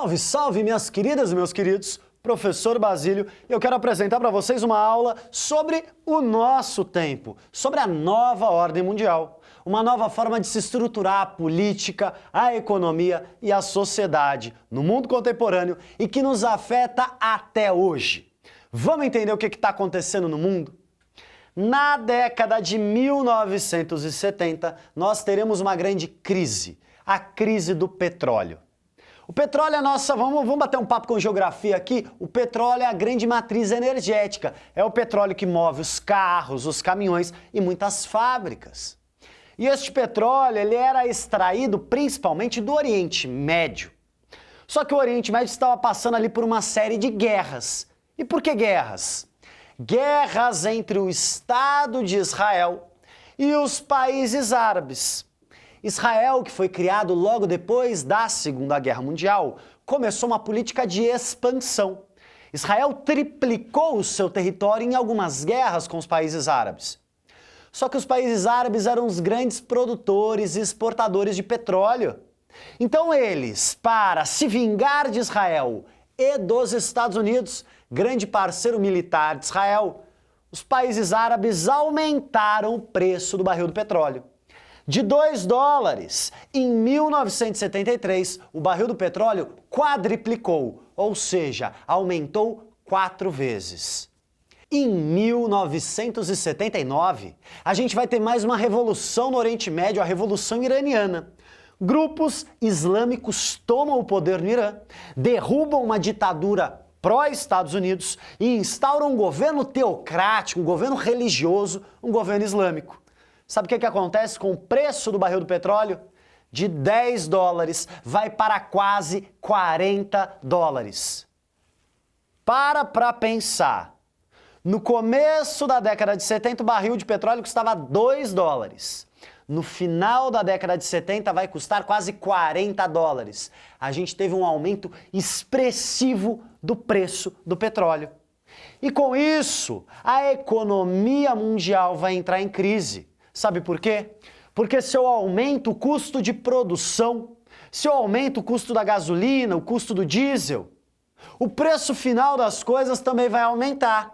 Salve, salve, minhas queridas e meus queridos, professor Basílio, e eu quero apresentar para vocês uma aula sobre o nosso tempo, sobre a nova ordem mundial, uma nova forma de se estruturar a política, a economia e a sociedade no mundo contemporâneo e que nos afeta até hoje. Vamos entender o que está acontecendo no mundo? Na década de 1970, nós teremos uma grande crise, a crise do petróleo. O petróleo é a nossa, vamos bater um papo com geografia aqui, o petróleo é a grande matriz energética, é o petróleo que move os carros, os caminhões e muitas fábricas. E este petróleo, ele era extraído principalmente do Oriente Médio. Só que o Oriente Médio estava passando ali por uma série de guerras. E por que guerras? Guerras entre o Estado de Israel e os países árabes. Israel, que foi criado logo depois da Segunda Guerra Mundial, começou uma política de expansão. Israel triplicou o seu território em algumas guerras com os países árabes. Só que os países árabes eram os grandes produtores e exportadores de petróleo. Então eles, para se vingar de Israel e dos Estados Unidos, grande parceiro militar de Israel, os países árabes aumentaram o preço do barril do petróleo. De $2, em 1973, o barril do petróleo quadriplicou, ou seja, aumentou 4 vezes. Em 1979, a gente vai ter mais uma revolução no Oriente Médio, a Revolução Iraniana. Grupos islâmicos tomam o poder no Irã, derrubam uma ditadura pró-Estados Unidos e instauram um governo teocrático, um governo religioso, um governo islâmico. Sabe o que acontece com o preço do barril do petróleo? De $10 vai para quase $40. Para pensar. No começo da década de 70, o barril de petróleo custava $2. No final da década de 70 vai custar quase $40. A gente teve um aumento expressivo do preço do petróleo. E com isso, a economia mundial vai entrar em crise. Sabe por quê? Porque se eu aumento o custo de produção, se eu aumento o custo da gasolina, o custo do diesel, o preço final das coisas também vai aumentar.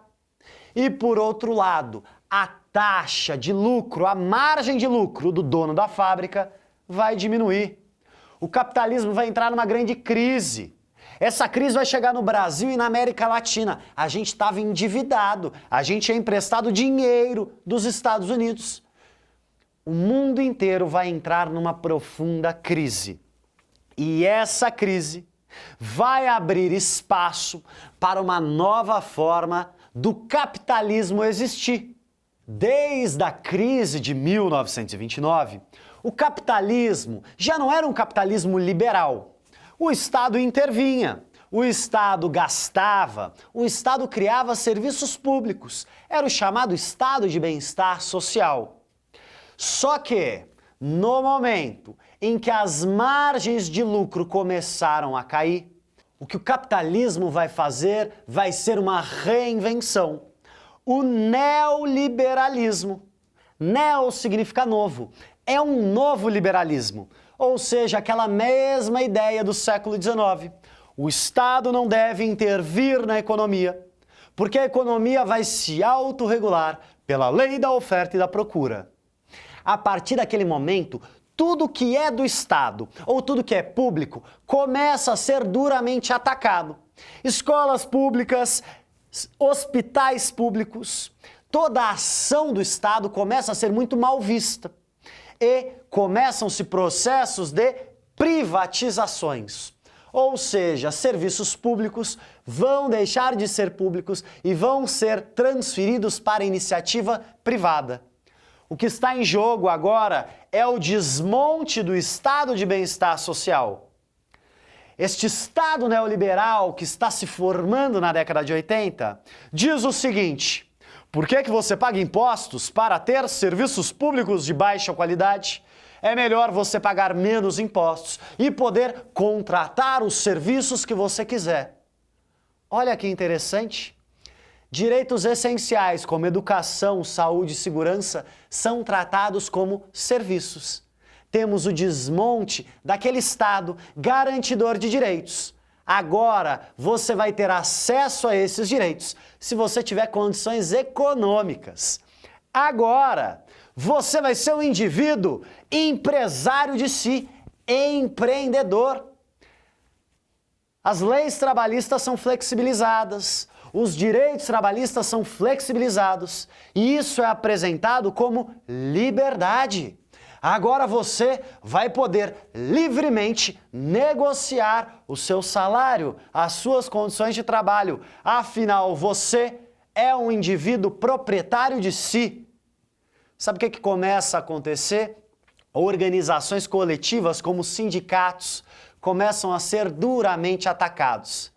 E por outro lado, a taxa de lucro, a margem de lucro do dono da fábrica vai diminuir. O capitalismo vai entrar numa grande crise. Essa crise vai chegar no Brasil e na América Latina. A gente estava endividado, a gente tinha emprestado dinheiro dos Estados Unidos. O mundo inteiro vai entrar numa profunda crise. E essa crise vai abrir espaço para uma nova forma do capitalismo existir. Desde a crise de 1929, o capitalismo já não era um capitalismo liberal. O Estado intervinha, o Estado gastava, o Estado criava serviços públicos. Era o chamado Estado de bem-estar social. Só que, no momento em que as margens de lucro começaram a cair, o que o capitalismo vai fazer vai ser uma reinvenção. O neoliberalismo. Neo significa novo. É um novo liberalismo, ou seja, aquela mesma ideia do século XIX. O Estado não deve intervir na economia, porque a economia vai se autorregular pela lei da oferta e da procura. A partir daquele momento, tudo que é do Estado ou tudo que é público começa a ser duramente atacado. Escolas públicas, hospitais públicos, toda a ação do Estado começa a ser muito mal vista. E começam-se processos de privatizações. Ou seja, serviços públicos vão deixar de ser públicos e vão ser transferidos para iniciativa privada. O que está em jogo agora é o desmonte do estado de bem-estar social. Este estado neoliberal que está se formando na década de 80 diz o seguinte: por que você paga impostos para ter serviços públicos de baixa qualidade? É melhor você pagar menos impostos e poder contratar os serviços que você quiser. Olha que interessante. Direitos essenciais como educação, saúde e segurança são tratados como serviços. Temos o desmonte daquele Estado garantidor de direitos. Agora você vai ter acesso a esses direitos se você tiver condições econômicas. Agora você vai ser um indivíduo empresário de si, empreendedor. As leis trabalhistas são flexibilizadas, os direitos trabalhistas são flexibilizados e isso é apresentado como liberdade. Agora você vai poder livremente negociar o seu salário, as suas condições de trabalho. Afinal, você é um indivíduo proprietário de si. Sabe o que começa a acontecer? Organizações coletivas, como sindicatos, começam a ser duramente atacados.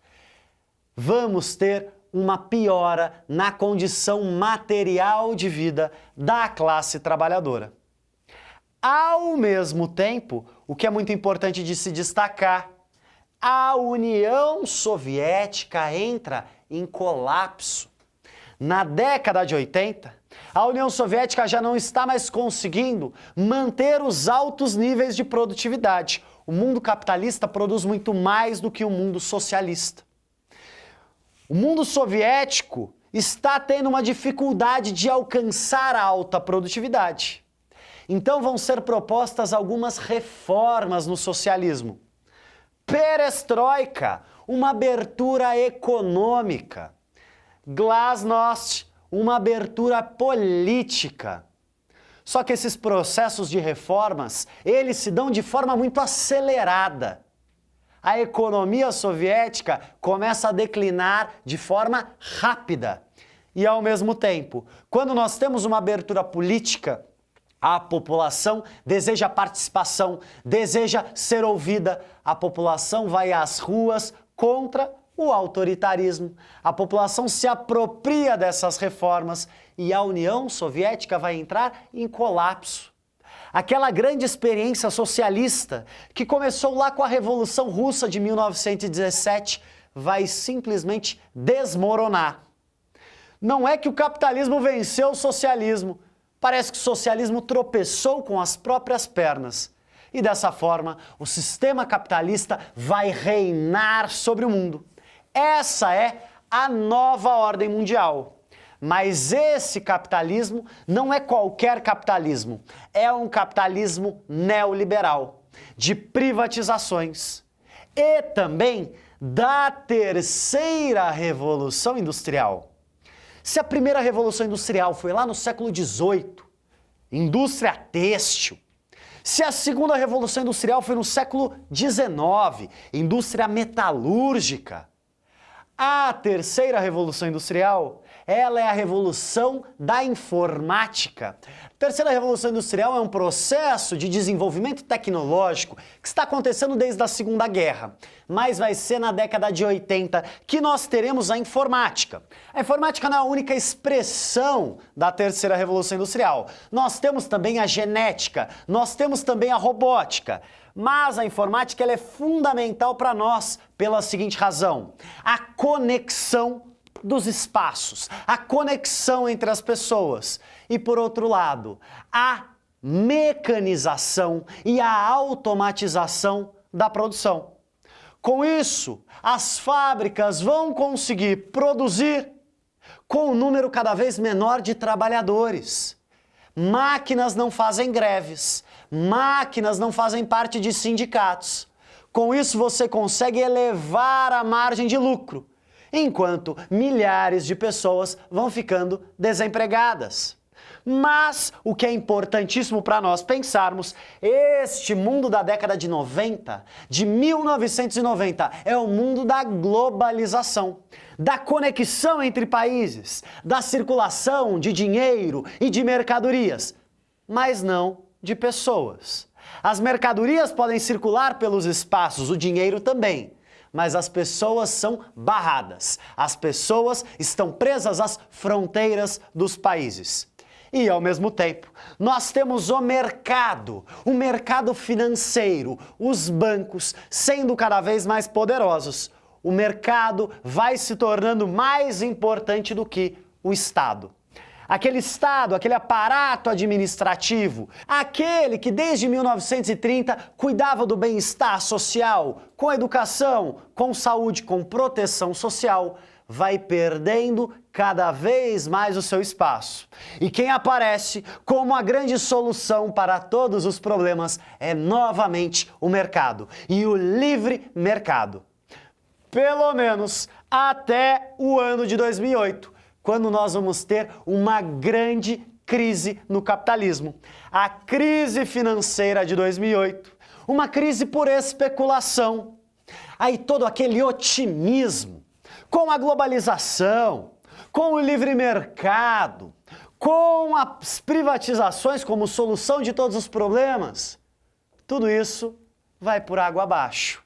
Vamos ter uma piora na condição material de vida da classe trabalhadora. Ao mesmo tempo, o que é muito importante de se destacar, a União Soviética entra em colapso. Na década de 80, a União Soviética já não está mais conseguindo manter os altos níveis de produtividade. O mundo capitalista produz muito mais do que o mundo socialista. O mundo soviético está tendo uma dificuldade de alcançar a alta produtividade. Então vão ser propostas algumas reformas no socialismo. Perestroika, uma abertura econômica. Glasnost, uma abertura política. Só que esses processos de reformas, eles se dão de forma muito acelerada. A economia soviética começa a declinar de forma rápida. E ao mesmo tempo, quando nós temos uma abertura política, a população deseja participação, deseja ser ouvida. A população vai às ruas contra o autoritarismo. A população se apropria dessas reformas e a União Soviética vai entrar em colapso. Aquela grande experiência socialista que começou lá com a Revolução Russa de 1917 vai simplesmente desmoronar. Não é que o capitalismo venceu o socialismo. Parece que o socialismo tropeçou com as próprias pernas. E dessa forma, o sistema capitalista vai reinar sobre o mundo. Essa é a nova ordem mundial. Mas esse capitalismo não é qualquer capitalismo. É um capitalismo neoliberal, de privatizações. E também da terceira revolução industrial. Se a primeira revolução industrial foi lá no século XVIII, indústria têxtil. Se a segunda revolução industrial foi no século XIX, indústria metalúrgica. A terceira revolução industrial, ela é a revolução da informática. A terceira revolução industrial é um processo de desenvolvimento tecnológico que está acontecendo desde a Segunda Guerra, mas vai ser na década de 80 que nós teremos a informática. A informática não é a única expressão da terceira revolução industrial. Nós temos também a genética, nós temos também a robótica. Mas a informática ela é fundamental para nós pela seguinte razão: a conexão dos espaços, a conexão entre as pessoas. E por outro lado, a mecanização e a automatização da produção. Com isso, as fábricas vão conseguir produzir com um número cada vez menor de trabalhadores. Máquinas não fazem greves, máquinas não fazem parte de sindicatos. Com isso você consegue elevar a margem de lucro, enquanto milhares de pessoas vão ficando desempregadas. Mas o que é importantíssimo para nós pensarmos, este mundo da década de 90, de 1990, é o mundo da globalização, da conexão entre países, da circulação de dinheiro e de mercadorias, mas não de pessoas. As mercadorias podem circular pelos espaços, o dinheiro também. Mas as pessoas são barradas, as pessoas estão presas às fronteiras dos países. E, ao mesmo tempo, nós temos o mercado financeiro, os bancos sendo cada vez mais poderosos. O mercado vai se tornando mais importante do que o Estado. aquele Estado, aquele aparato administrativo, aquele que desde 1930 cuidava do bem-estar social, com educação, com saúde, com proteção social, vai perdendo cada vez mais o seu espaço. E quem aparece como a grande solução para todos os problemas é novamente o mercado e o livre mercado. Pelo menos até o ano de 2008, quando nós vamos ter uma grande crise no capitalismo. A crise financeira de 2008, uma crise por especulação. Aí todo aquele otimismo com a globalização, com o livre mercado, com as privatizações como solução de todos os problemas, tudo isso vai por água abaixo.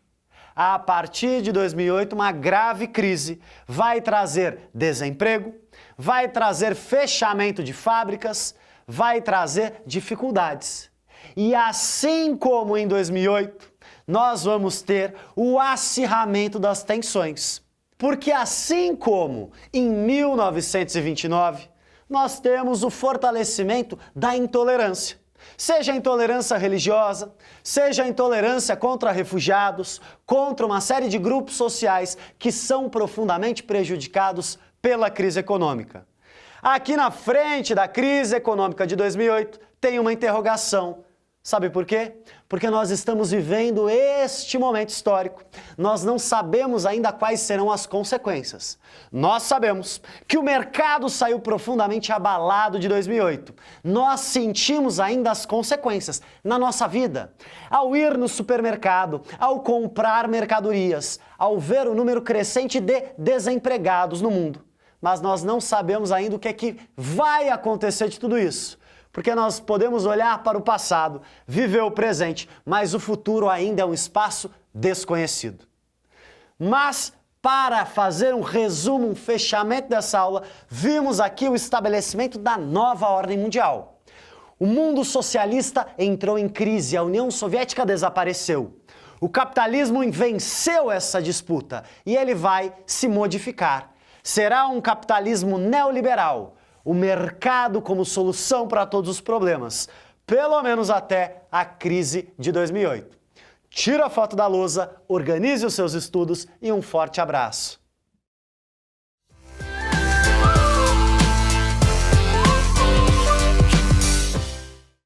A partir de 2008, uma grave crise vai trazer desemprego, vai trazer fechamento de fábricas, vai trazer dificuldades. E assim como em 2008, nós vamos ter o acirramento das tensões. Porque assim como em 1929, nós temos o fortalecimento da intolerância. Seja a intolerância religiosa, seja a intolerância contra refugiados, contra uma série de grupos sociais que são profundamente prejudicados pela crise econômica. Aqui na frente da crise econômica de 2008 tem uma interrogação. Sabe por quê? Porque nós estamos vivendo este momento histórico. Nós não sabemos ainda quais serão as consequências. Nós sabemos que o mercado saiu profundamente abalado de 2008. Nós sentimos ainda as consequências na nossa vida. Ao ir no supermercado, ao comprar mercadorias, ao ver o número crescente de desempregados no mundo. Mas nós não sabemos ainda o que é que vai acontecer de tudo isso. Porque nós podemos olhar para o passado, viver o presente, mas o futuro ainda é um espaço desconhecido. Mas, para fazer um resumo, um fechamento dessa aula, vimos aqui o estabelecimento da nova ordem mundial. O mundo socialista entrou em crise, a União Soviética desapareceu. O capitalismo venceu essa disputa e ele vai se modificar. Será um capitalismo neoliberal. O mercado como solução para todos os problemas, pelo menos até a crise de 2008. Tira a foto da lousa, organize os seus estudos e um forte abraço.